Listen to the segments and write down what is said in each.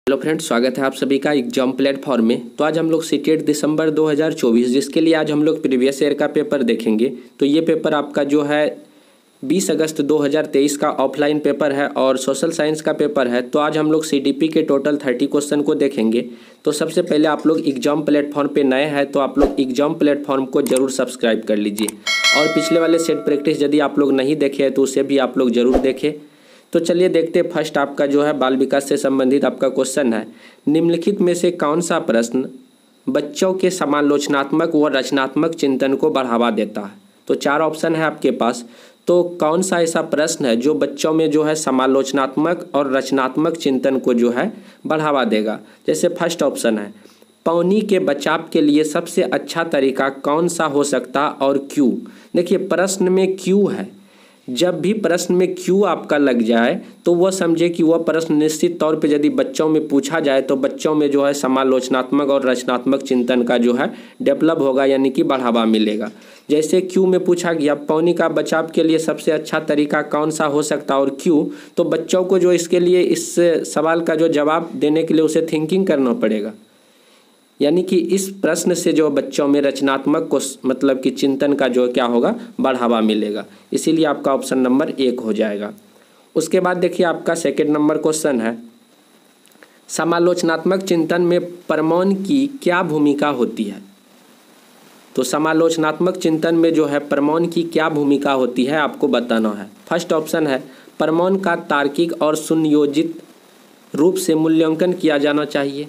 Hello friends, स्वागत है आप सभी का एग्जाम प्लेटफॉर्म में। तो आज हम लोग सीटेट दिसंबर 2024 जिसके लिए आज हम लोग प्रीवियस ईयर का पेपर देखेंगे। तो ये पेपर आपका जो है 20 अगस्त 2023 का ऑफलाइन पेपर है और सोशल साइंस का पेपर है। तो आज हम लोग सीडीपी के टोटल 30 क्वेश्चन को देखेंगे। तो सबसे पहले आप लोग एग्जाम प्लेटफॉर्म पे नए हैं तो आप लोग एग्जाम प्लेटफॉर्म को ज़रूर सब्सक्राइब कर लीजिए और पिछले वाले सेट प्रैक्टिस यदि आप लोग नहीं देखे हैं तो उसे भी आप लोग ज़रूर देखें। तो चलिए देखते हैं। फर्स्ट आपका जो है बाल विकास से संबंधित आपका क्वेश्चन है, निम्नलिखित में से कौन सा प्रश्न बच्चों के समालोचनात्मक व रचनात्मक चिंतन को बढ़ावा देता है। तो 4 ऑप्शन है आपके पास। तो कौन सा ऐसा प्रश्न है जो बच्चों में जो है समालोचनात्मक और रचनात्मक चिंतन को जो है बढ़ावा देगा। जैसे फर्स्ट ऑप्शन है, पानी के बचाव के लिए सबसे अच्छा तरीका कौन सा हो सकता और क्यों। देखिए प्रश्न में क्यों है, जब भी प्रश्न में क्यों आपका लग जाए तो वह समझे कि वह प्रश्न निश्चित तौर पे यदि बच्चों में पूछा जाए तो बच्चों में जो है समालोचनात्मक और रचनात्मक चिंतन का जो है डेवलप होगा, यानी कि बढ़ावा मिलेगा। जैसे क्यों में पूछा गया पानी का बचाव के लिए सबसे अच्छा तरीका कौन सा हो सकता और क्यों, तो बच्चों को जो इसके लिए इस सवाल का जो जवाब देने के लिए उसे थिंकिंग करना पड़ेगा, यानी कि इस प्रश्न से जो बच्चों में रचनात्मक को मतलब कि चिंतन का जो क्या होगा बढ़ावा मिलेगा। इसीलिए आपका ऑप्शन नंबर 1 हो जाएगा। उसके बाद देखिए आपका सेकंड नंबर क्वेश्चन है, समालोचनात्मक चिंतन में प्रमाण की क्या भूमिका होती है। तो समालोचनात्मक चिंतन में जो है प्रमाण की क्या भूमिका होती है आपको बताना है। फर्स्ट ऑप्शन है, प्रमाण का तार्किक और सुनियोजित रूप से मूल्यांकन किया जाना चाहिए।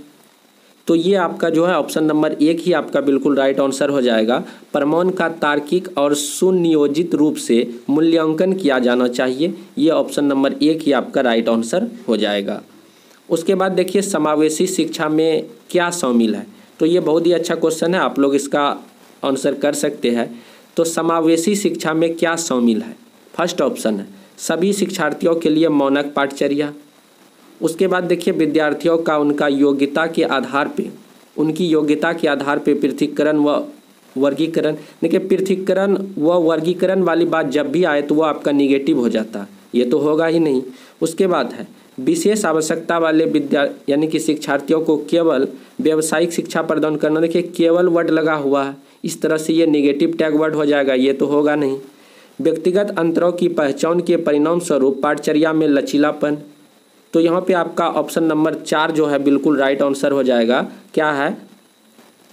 तो ये आपका जो है ऑप्शन नंबर 1 ही आपका बिल्कुल राइट आंसर हो जाएगा। प्रमाण का तार्किक और सुनियोजित रूप से मूल्यांकन किया जाना चाहिए, ये ऑप्शन नंबर 1 ही आपका राइट आंसर हो जाएगा। उसके बाद देखिए समावेशी शिक्षा में क्या शामिल है। तो ये बहुत ही अच्छा क्वेश्चन है, आप लोग इसका आंसर कर सकते हैं। तो समावेशी शिक्षा में क्या शामिल है। फर्स्ट ऑप्शन है, सभी शिक्षार्थियों के लिए मानक पाठचर्या। उसके बाद देखिए विद्यार्थियों का उनकी योग्यता के आधार पे पृथक्करण व वर्गीकरण। देखिए पृथक्करण व वर्गीकरण वाली बात जब भी आए तो वो आपका निगेटिव हो जाता है, ये तो होगा ही नहीं। उसके बाद है विशेष आवश्यकता वाले यानी कि शिक्षार्थियों को केवल व्यावसायिक शिक्षा प्रदान करना। देखिए केवल वर्ड लगा हुआ है, इस तरह से ये निगेटिव टैग वर्ड हो जाएगा, ये तो होगा नहीं। व्यक्तिगत अंतरों की पहचान के परिणाम स्वरूप पाठचर्या में लचीलापन। तो यहाँ पे आपका ऑप्शन नंबर 4 जो है बिल्कुल राइट आंसर हो जाएगा। क्या है,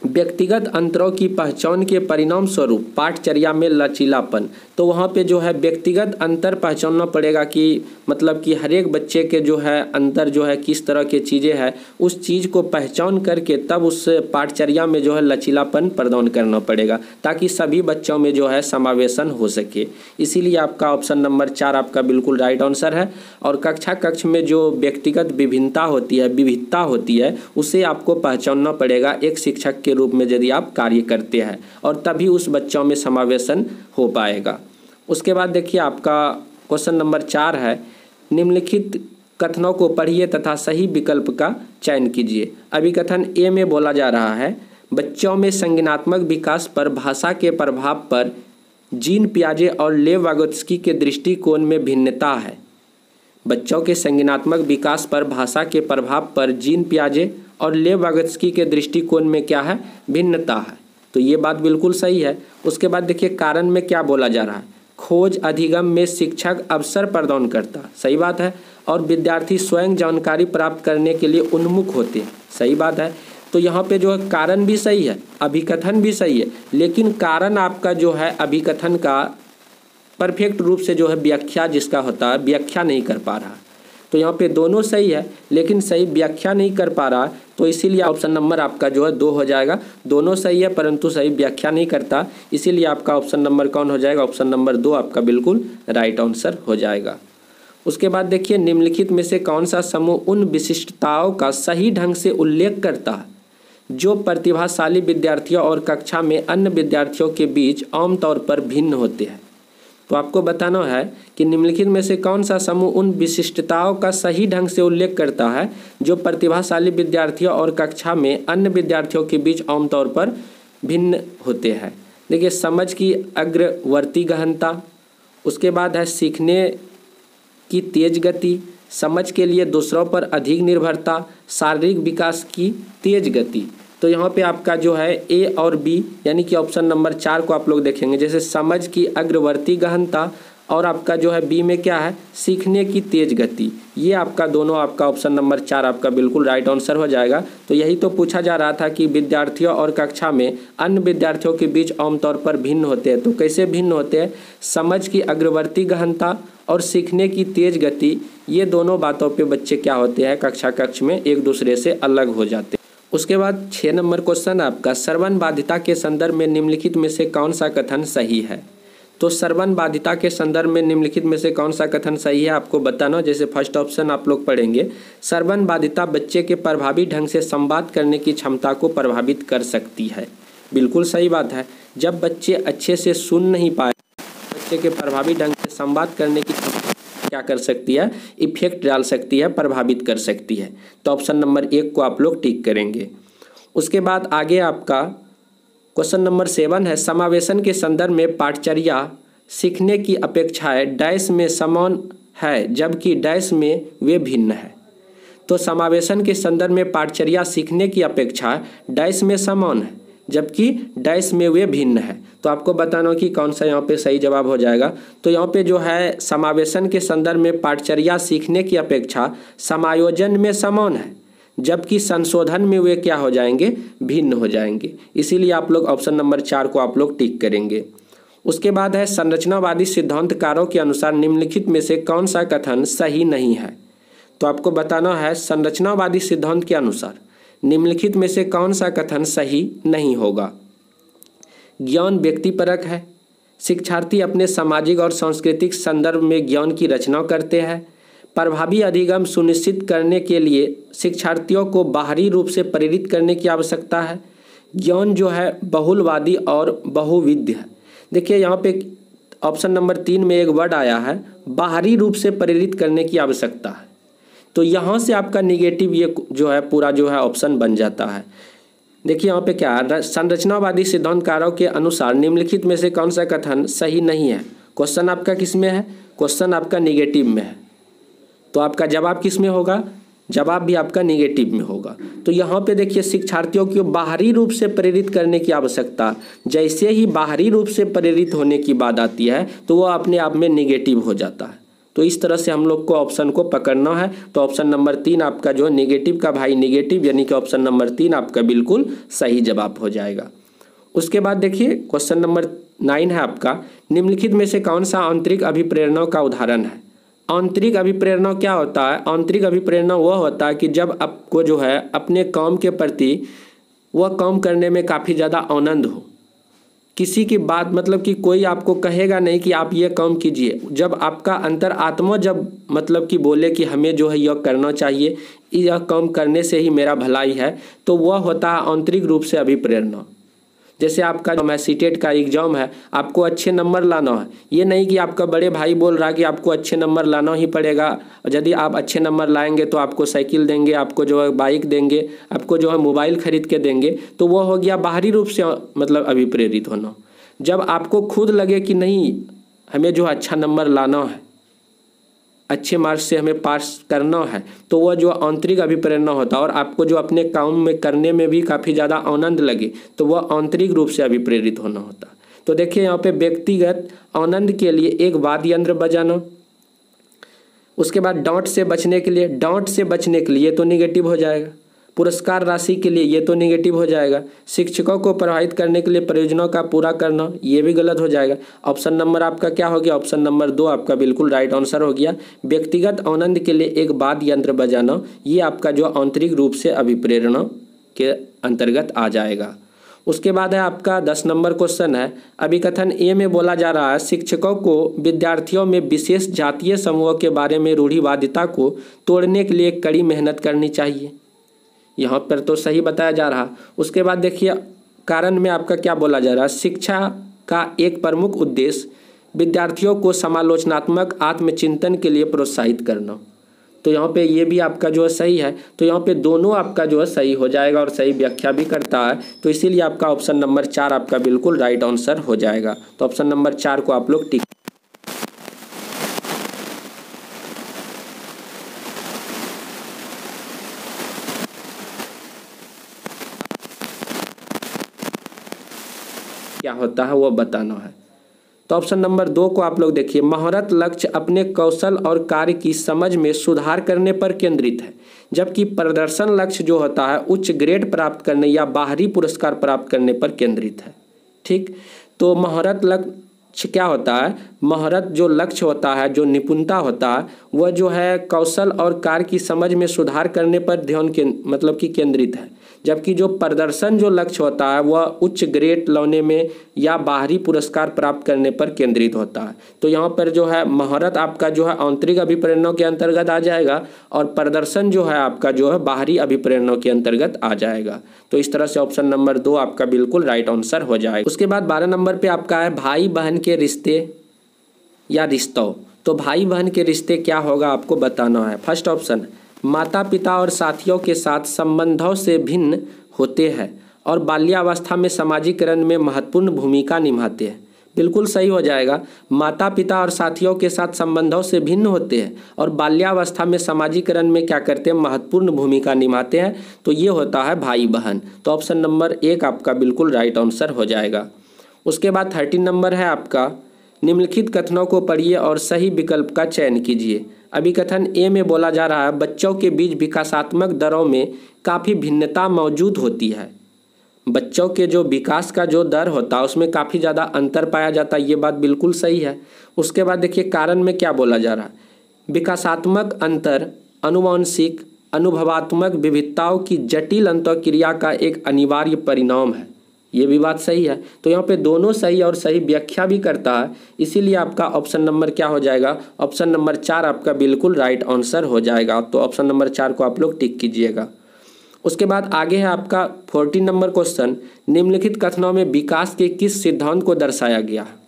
व्यक्तिगत अंतरों की पहचान के परिणाम स्वरूप पाठचर्या में लचीलापन। तो वहाँ पे जो है व्यक्तिगत अंतर पहचानना पड़ेगा कि मतलब कि हर एक बच्चे के जो है अंतर जो है किस तरह के चीज़ें हैं, उस चीज़ को पहचान करके तब उस पाठचर्या में जो है लचीलापन प्रदान करना पड़ेगा ताकि सभी बच्चों में जो है समावेशन हो सके। इसीलिए आपका ऑप्शन नंबर 4 आपका बिल्कुल राइट आंसर है। और कक्ष में जो व्यक्तिगत विभिन्नता होती है उसे आपको पहचानना पड़ेगा एक शिक्षक के रूप में यदि आप कार्य करते हैं, और तभी उस बच्चों में समावेशन हो पाएगा। उसके बाद देखिए आपका क्वेश्चन नंबर 4 है, निम्नलिखित कथनों को पढ़िए तथा सही विकल्प का चयन कीजिए। अभिकथन ए में बोला जा रहा है, बच्चों में संज्ञानात्मक विकास पर भाषा के प्रभाव पर जीन पियाजे और लेव वागोत्स्की के दृष्टिकोण में भिन्नता है। बच्चों के संज्ञानात्मक विकास पर भाषा के प्रभाव पर जीन पियाजे और लेव वागोत्स्की के दृष्टिकोण में क्या है, भिन्नता है। तो ये बात बिल्कुल सही है। उसके बाद देखिए कारण में क्या बोला जा रहा है, खोज अधिगम में शिक्षक अवसर प्रदान करता, सही बात है, और विद्यार्थी स्वयं जानकारी प्राप्त करने के लिए उन्मुख होते हैं, सही बात है। तो यहाँ पे जो है कारण भी सही है, अभिकथन भी सही है, लेकिन कारण आपका जो है अभिकथन का परफेक्ट रूप से जो है व्याख्या जिसका होता है व्याख्या नहीं कर पा रहा। तो यहाँ पे दोनों सही है लेकिन सही व्याख्या नहीं कर पा रहा, तो इसीलिए ऑप्शन नंबर आपका जो है 2 हो जाएगा। दोनों सही है परंतु सही व्याख्या नहीं करता, इसीलिए आपका ऑप्शन नंबर कौन हो जाएगा, ऑप्शन नंबर 2 आपका बिल्कुल राइट आंसर हो जाएगा। उसके बाद देखिए निम्नलिखित में से कौन सा समूह उन विशिष्टताओं का सही ढंग से उल्लेख करता है जो प्रतिभाशाली विद्यार्थियों और कक्षा में अन्य विद्यार्थियों के बीच आमतौर पर भिन्न होते हैं। तो आपको बताना है कि निम्नलिखित में से कौन सा समूह उन विशिष्टताओं का सही ढंग से उल्लेख करता है जो प्रतिभाशाली विद्यार्थियों और कक्षा में अन्य विद्यार्थियों के बीच आमतौर पर भिन्न होते हैं। देखिए समझ की अग्रवर्ती गहनता, उसके बाद है सीखने की तेज गति, समझ के लिए दूसरों पर अधिक निर्भरता, शारीरिक विकास की तेज गति। तो यहाँ पे आपका जो है ए और बी यानी कि ऑप्शन नंबर 4 को आप लोग देखेंगे, जैसे समझ की अग्रवर्ती गहनता और आपका जो है बी में क्या है, सीखने की तेज गति। ये आपका दोनों आपका ऑप्शन नंबर 4 आपका बिल्कुल राइट आंसर हो जाएगा। तो यही तो पूछा जा रहा था कि विद्यार्थियों और कक्षा में अन्य विद्यार्थियों के बीच आमतौर पर भिन्न होते हैं। तो कैसे भिन्न होते हैं, समझ की अग्रवर्ती गहनता और सीखने की तेज गति, ये दोनों बातों पे बच्चे क्या होते हैं, कक्षा कक्ष में एक दूसरे से अलग हो जाते हैं। उसके बाद 6 नंबर क्वेश्चन आपका, श्रवण बाधिता के संदर्भ में निम्नलिखित में से कौन सा कथन सही है। तो श्रवण बाधिता के संदर्भ में निम्नलिखित में से कौन सा कथन सही है आपको बताना। जैसे फर्स्ट ऑप्शन आप लोग पढ़ेंगे, श्रवण बाधिता बच्चे के प्रभावी ढंग से संवाद करने की क्षमता को प्रभावित कर सकती है। बिल्कुल सही बात है। जब बच्चे अच्छे से सुन नहीं पाए, बच्चे के प्रभावी ढंग से संवाद करने की क्षमता क्या कर सकती है, इफेक्ट डाल सकती है, प्रभावित कर सकती है। तो ऑप्शन नंबर 1 को आप लोग टिक करेंगे। उसके बाद आगे आपका क्वेश्चन नंबर 7 है, समावेशन के संदर्भ में पाठचर्या सीखने की अपेक्षाएं डैश में समान है जबकि डैश में वे भिन्न है। तो समावेशन के संदर्भ में पाठचर्या सीखने की अपेक्षा डैश में समान है जबकि डैश में वे भिन्न है। तो आपको बताना कि कौन सा यहाँ पे सही जवाब हो जाएगा। तो यहाँ पे जो है समावेशन के संदर्भ में पाठचर्या सीखने की अपेक्षा समायोजन में समान है जबकि संशोधन में वे क्या हो जाएंगे, भिन्न हो जाएंगे। इसीलिए आप लोग ऑप्शन नंबर 4 को आप लोग टिक करेंगे। उसके बाद है, संरचनावादी सिद्धांतकारों के अनुसार निम्नलिखित में से कौन सा कथन सही नहीं है। तो आपको बताना है, संरचनावादी सिद्धांत के अनुसार निम्नलिखित में से कौन सा कथन सही नहीं होगा। ज्ञान व्यक्तिपरक है, शिक्षार्थी अपने सामाजिक और सांस्कृतिक संदर्भ में ज्ञान की रचना करते हैं, प्रभावी अधिगम सुनिश्चित करने के लिए शिक्षार्थियों को बाहरी रूप से प्रेरित करने की आवश्यकता है, ज्ञान जो है बहुलवादी और बहुविध है। देखिए यहाँ पे ऑप्शन नंबर 3 में एक वर्ड आया है, बाहरी रूप से प्रेरित करने की आवश्यकता है। तो यहाँ से आपका निगेटिव ये जो है पूरा जो है ऑप्शन बन जाता है। देखिए यहाँ पे क्या है, संरचनावादी सिद्धांतकारों के अनुसार निम्नलिखित में से कौन सा कथन सही नहीं है। क्वेश्चन आपका किस में है, क्वेश्चन आपका निगेटिव में है। तो आपका जवाब किस में होगा, जवाब भी आपका निगेटिव में होगा। तो यहाँ पे देखिए शिक्षार्थियों को बाहरी रूप से प्रेरित करने की आवश्यकता, जैसे ही बाहरी रूप से प्रेरित होने की बात आती है तो वो अपने आप में निगेटिव हो जाता है। तो इस तरह से हम लोग को ऑप्शन को पकड़ना है। तो ऑप्शन नंबर 3 आपका जो निगेटिव का भाई निगेटिव यानी कि ऑप्शन नंबर 3 आपका बिल्कुल सही जवाब हो जाएगा। उसके बाद देखिए क्वेश्चन नंबर 9 है आपका, निम्नलिखित में से कौन सा आंतरिक अभिप्रेरणा का उदाहरण है। आंतरिक अभिप्रेरणा क्या होता है, आंतरिक अभिप्रेरणा वह होता है कि जब आपको जो है अपने काम के प्रति वह काम करने में काफ़ी ज़्यादा आनंद हो, किसी की बात मतलब कि कोई आपको कहेगा नहीं कि आप ये काम कीजिए, जब आपका अंतर आत्मा जब मतलब कि बोले कि हमें जो है यह करना चाहिए, यह काम करने से ही मेरा भलाई है, तो वह होता है आंतरिक रूप से अभिप्रेरणा। जैसे आपका जो सीटेट का एग्जाम है, आपको अच्छे नंबर लाना है, ये नहीं कि आपका बड़े भाई बोल रहा है कि आपको अच्छे नंबर लाना ही पड़ेगा, यदि आप अच्छे नंबर लाएंगे तो आपको साइकिल देंगे, आपको जो है बाइक देंगे, आपको जो है मोबाइल खरीद के देंगे। तो वो हो गया बाहरी रूप से मतलब अभिप्रेरित होना। जब आपको खुद लगे कि नहीं हमें जो अच्छा नंबर लाना है, अच्छे मार्क्स से हमें पास करना है, तो वह जो आंतरिक अभिप्रेरणा होता है और आपको जो अपने काम में करने में भी काफ़ी ज़्यादा आनंद लगे, तो वह आंतरिक रूप से अभिप्रेरित होना होता है। तो देखिए यहाँ पे व्यक्तिगत आनंद के लिए एक वाद्य यंत्र बजाना, उसके बाद डांट से बचने के लिए तो निगेटिव हो जाएगा, पुरस्कार राशि के लिए ये तो निगेटिव हो जाएगा, शिक्षकों को प्रभावित करने के लिए परियोजनाओं का पूरा करना ये भी गलत हो जाएगा। ऑप्शन नंबर आपका क्या हो गया, ऑप्शन नंबर 2 आपका बिल्कुल राइट आंसर हो गया। व्यक्तिगत आनंद के लिए एक वाद्य यंत्र बजाना ये आपका जो आंतरिक रूप से अभिप्रेरणा के अंतर्गत आ जाएगा। उसके बाद है आपका 10 नंबर क्वेश्चन है, अभिकथन ए में बोला जा रहा है शिक्षकों को विद्यार्थियों में विशेष जातीय समूह के बारे में रूढ़िवादिता को तोड़ने के लिए कड़ी मेहनत करनी चाहिए। यहाँ पर तो सही बताया जा रहा। उसके बाद देखिए कारण में आपका क्या बोला जा रहा है, शिक्षा का एक प्रमुख उद्देश्य विद्यार्थियों को समालोचनात्मक आत्मचिंतन के लिए प्रोत्साहित करना। तो यहाँ पे ये भी आपका जो है सही है। तो यहाँ पे दोनों आपका जो है सही हो जाएगा और सही व्याख्या भी करता है। तो इसीलिए आपका ऑप्शन नंबर 4 आपका बिल्कुल राइट आंसर हो जाएगा। तो ऑप्शन नंबर 4 को आप लोग टिक। क्या होता है वो बताना है। तो ऑप्शन नंबर 2 को आप लोग देखिए, महारत लक्ष्य अपने कौशल और कार्य की समझ में सुधार करने पर केंद्रित है, जबकि प्रदर्शन लक्ष्य जो होता है उच्च ग्रेड प्राप्त करने या बाहरी पुरस्कार प्राप्त करने पर केंद्रित है। ठीक, तो महारत लक्ष्य क्या होता है, महारत जो लक्ष्य होता है, जो निपुणता होता है, वह जो है कौशल और कार्य की समझ में सुधार करने पर ध्यान मतलब कि केंद्रित है, जबकि जो प्रदर्शन जो लक्ष्य होता है वह उच्च ग्रेड लाने में या बाहरी पुरस्कार प्राप्त करने पर केंद्रित होता है। तो यहाँ पर जो है महारत आपका जो है आंतरिक अभिप्रेरणा के अंतर्गत आ जाएगा और प्रदर्शन जो है आपका जो है बाहरी अभिप्रेरणा के अंतर्गत आ जाएगा। तो इस तरह से ऑप्शन नंबर 2 आपका बिल्कुल राइट आंसर हो जाएगा। उसके बाद 12 नंबर पे आपका है भाई बहन के रिश्ते या रिश्तों। तो भाई बहन के रिश्ते क्या होगा आपको बताना है। फर्स्ट ऑप्शन, माता पिता और साथियों के साथ संबंधों से भिन्न होते हैं और बाल्यावस्था में सामाजिकरण में महत्वपूर्ण भूमिका निभाते हैं। बिल्कुल सही हो जाएगा। माता पिता और साथियों के साथ संबंधों से भिन्न होते हैं और बाल्यावस्था में सामाजिकरण में क्या करते हैं, महत्वपूर्ण भूमिका निभाते हैं। तो ये होता है भाई बहन। तो ऑप्शन नंबर 1 आपका बिल्कुल राइट आंसर हो जाएगा। उसके बाद 13 नंबर है आपका, निम्नलिखित कथनों को पढ़िए और सही विकल्प का चयन कीजिए। अभिकथन ए में बोला जा रहा है, बच्चों के बीच विकासात्मक दरों में काफ़ी भिन्नता मौजूद होती है। बच्चों के जो विकास का जो दर होता है उसमें काफ़ी ज़्यादा अंतर पाया जाता है। ये बात बिल्कुल सही है। उसके बाद देखिए कारण में क्या बोला जा रहा है, विकासात्मक अंतर आनुवंशिक अनुभवात्मक विविधताओं की जटिल अंतःक्रिया का एक अनिवार्य परिणाम है। ये भी बात सही है। तो यहाँ पे दोनों सही और सही व्याख्या भी करता है, इसीलिए आपका ऑप्शन नंबर क्या हो जाएगा, ऑप्शन नंबर 4 आपका बिल्कुल राइट आंसर हो जाएगा। तो ऑप्शन नंबर 4 को आप लोग टिक कीजिएगा। उसके बाद आगे है आपका 14 नंबर क्वेश्चन, निम्नलिखित कथनों में विकास के किस सिद्धांत को दर्शाया गया है।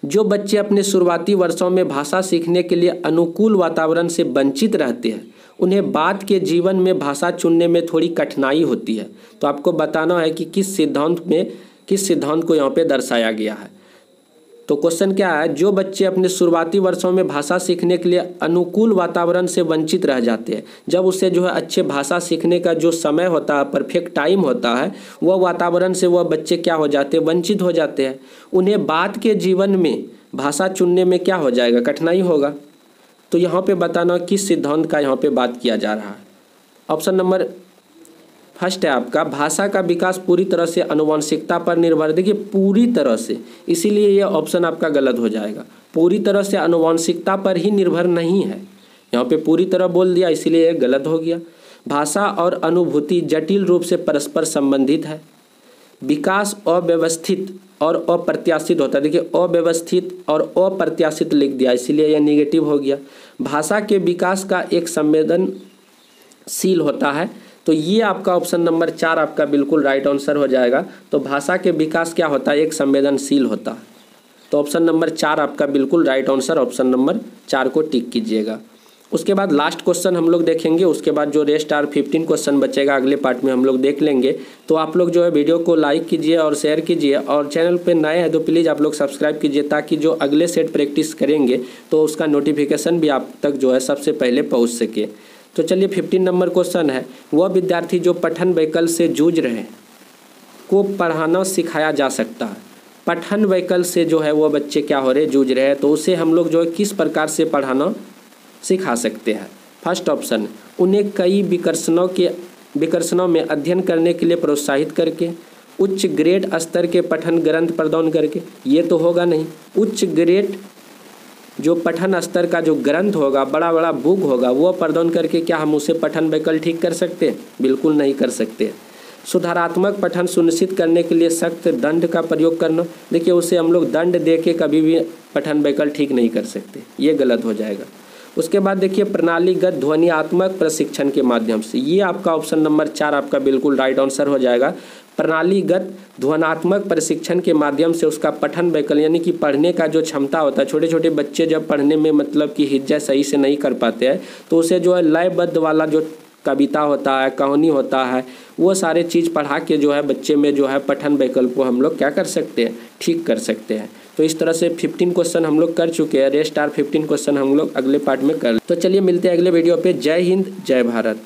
जो बच्चे अपने शुरुआती वर्षों में भाषा सीखने के लिए अनुकूल वातावरण से वंचित रहते हैं उन्हें बाद के जीवन में भाषा चुनने में थोड़ी कठिनाई होती है। तो आपको बताना है कि किस सिद्धांत को यहाँ पे दर्शाया गया है। तो क्वेश्चन क्या है, जो बच्चे अपने शुरुआती वर्षों में भाषा सीखने के लिए अनुकूल वातावरण से वंचित रह जाते हैं, जब उससे जो है अच्छे भाषा सीखने का जो समय होता है, परफेक्ट टाइम होता है, वह वातावरण से वह बच्चे क्या हो जाते हैं, वंचित हो जाते हैं। उन्हें बाद के जीवन में भाषा चुनने में क्या हो जाएगा, कठिनाई होगा। तो यहाँ पे बताना किस सिद्धांत का यहाँ पे बात किया जा रहा है। ऑप्शन नंबर फर्स्ट है आपका, भाषा का विकास पूरी तरह से आनुवंशिकता पर निर्भर। देखिए पूरी तरह से, इसीलिए ये ऑप्शन आपका गलत हो जाएगा। पूरी तरह से आनुवंशिकता पर ही निर्भर नहीं है, यहाँ पे पूरी तरह बोल दिया इसीलिए ये गलत हो गया। भाषा और अनुभूति जटिल रूप से परस्पर संबंधित है। विकास अव्यवस्थित और अप्रत्याशित होता है। देखिए अव्यवस्थित और अप्रत्याशित लिख दिया इसीलिए यह निगेटिव हो गया। भाषा के विकास का एक संवेदनशील होता है। तो ये आपका ऑप्शन नंबर 4 आपका बिल्कुल राइट आंसर हो जाएगा। तो भाषा के विकास क्या होता है, एक संवेदनशील होता है। तो ऑप्शन नंबर 4 आपका बिल्कुल राइट आंसर, ऑप्शन नंबर 4 को टिक कीजिएगा। उसके बाद लास्ट क्वेश्चन हम लोग देखेंगे, उसके बाद जो रेस्ट 15 क्वेश्चन बचेगा अगले पार्ट में हम लोग देख लेंगे। तो आप लोग जो है वीडियो को लाइक कीजिए और शेयर कीजिए, और चैनल पे नए हैं तो प्लीज़ आप लोग सब्सक्राइब कीजिए, ताकि जो अगले सेट प्रैक्टिस करेंगे तो उसका नोटिफिकेशन भी आप तक जो है सबसे पहले पहुँच सके। तो चलिए 15 नंबर क्वेश्चन है, वह विद्यार्थी जो पठन वैकल्प से जूझ रहे हैं को पढ़ाना सिखाया जा सकता है। पठन वैकल्प से जो है वो बच्चे क्या हो रहे, जूझ रहे हैं, तो उसे हम लोग जो है किस प्रकार से पढ़ाना सिखा सकते हैं। फर्स्ट ऑप्शन, उन्हें कई विकर्षणों में अध्ययन करने के लिए प्रोत्साहित करके, उच्च ग्रेड स्तर के पठन ग्रंथ प्रदान करके। ये तो होगा नहीं। उच्च ग्रेड जो पठन स्तर का जो ग्रंथ होगा, बड़ा बड़ा बुक होगा, वो प्रदान करके क्या हम उसे पठन वैकल्प ठीक कर सकते हैं? बिल्कुल नहीं कर सकते। सुधारात्मक पठन सुनिश्चित करने के लिए सख्त दंड का प्रयोग करना, देखिए उसे हम लोग दंड दे के कभी भी पठन वैकल्प ठीक नहीं कर सकते, ये गलत हो जाएगा। उसके बाद देखिए प्रणालीगत ध्वन्यात्मक प्रशिक्षण के माध्यम से, ये आपका ऑप्शन नंबर 4 आपका बिल्कुल राइट आंसर हो जाएगा। प्रणालीगत ध्वन्यात्मक प्रशिक्षण के माध्यम से उसका पठन वैकल्प यानी कि पढ़ने का जो क्षमता होता है, छोटे छोटे बच्चे जब पढ़ने में मतलब कि हिज्जा सही से नहीं कर पाते हैं, तो उसे जो है लयबद्ध वाला जो कविता होता है, कहानी होता है, वो सारे चीज़ पढ़ा के जो है बच्चे में जो है पठन वैकल्प को हम लोग क्या कर सकते हैं, ठीक कर सकते हैं। तो इस तरह से 15 क्वेश्चन हम लोग कर चुके हैं। रेस्ट 15 क्वेश्चन हम लोग अगले पार्ट में कर। तो चलिए मिलते हैं अगले वीडियो पे। जय हिंद, जय भारत।